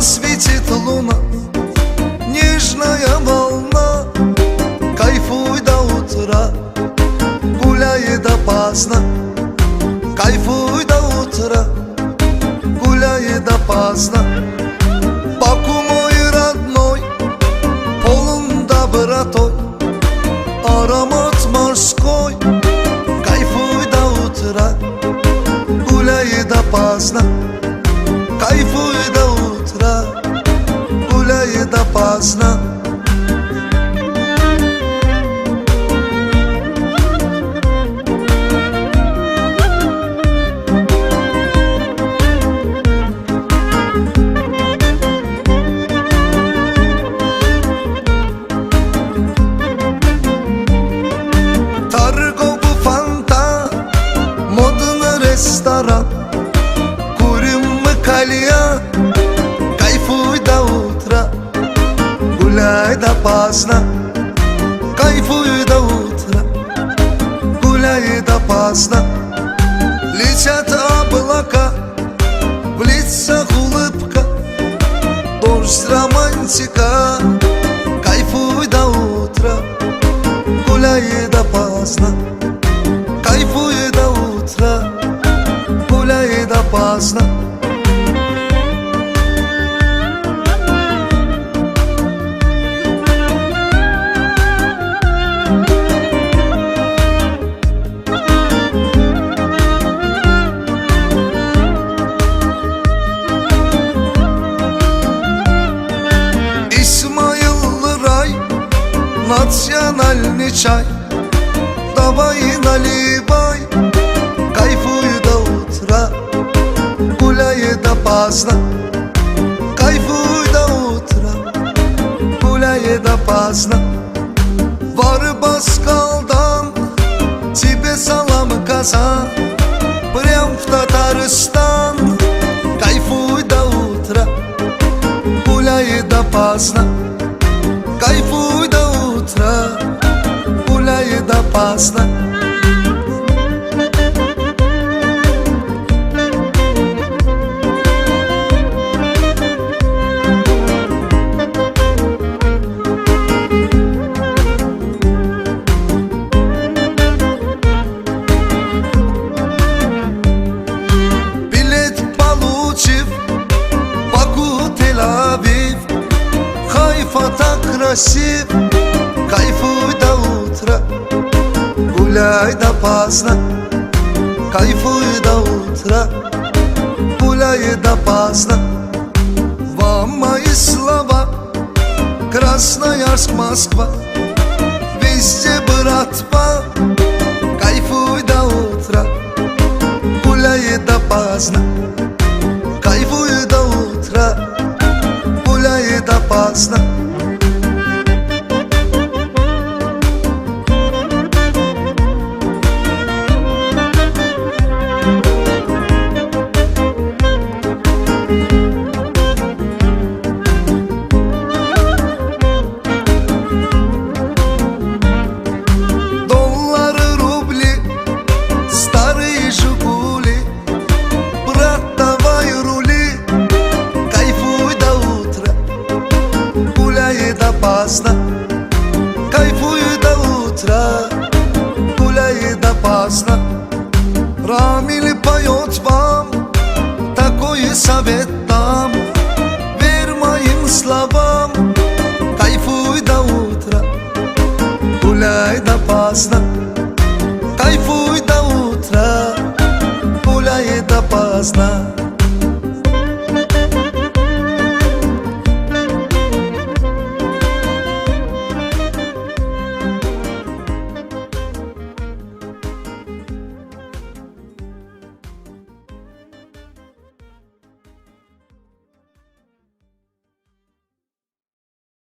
светит луна, нежная волна. Кайфуй до утра, гуляй допоздна. Кайфуй до утра, гуляй допоздна. Баку мой родной, полон добротой, аромат морской. Кайфуй до утра, гуляй допоздна. Кайфуй до утра, гуляй допоздна. Торговый фонтан, модный ресторан, курим мы кальян. Кайфуй до утра, гуляй допоздна. Кайфуй до утра, гуляй допоздна. Летят облака, в лицах улыбка, дождь романтика. Кайфуй до утра, гуляй допоздна. Кайфуй до утра, гуляй допоздна. Национальный чай, давай наливай. Кайфуй до утра, гуляй допоздна. Кайфуй до утра, гуляй допоздна. Var Баскалдан, тебе салам, Казан, прям в Татарстан. Кайфуй до утра, гуляй допоздна. Кайфуй до утра, гуляй допоздна. Билет получив, Баку, Тель-Авив, Хайфа так красив. Кайфуй до утра, гуляй допоздна. Кайфуй до утра, гуляй допоздна. Вам мои слова, Красноярск, Москва, везде братва. Кайфуй до утра, гуляй допоздна. Кайфуй до утра, гуляй допоздна. Доллары, рубли, старые Жигули, брат, давай рули. Кайфуй до утра, гуляй допоздна. Кайфуй до утра, гуляй допоздна. Рамиль поет вам, такой совет дам, верь моим словам. Кайфуй до утра, гуляй допоздна. Кайфуй до утра, гуляй допоздна.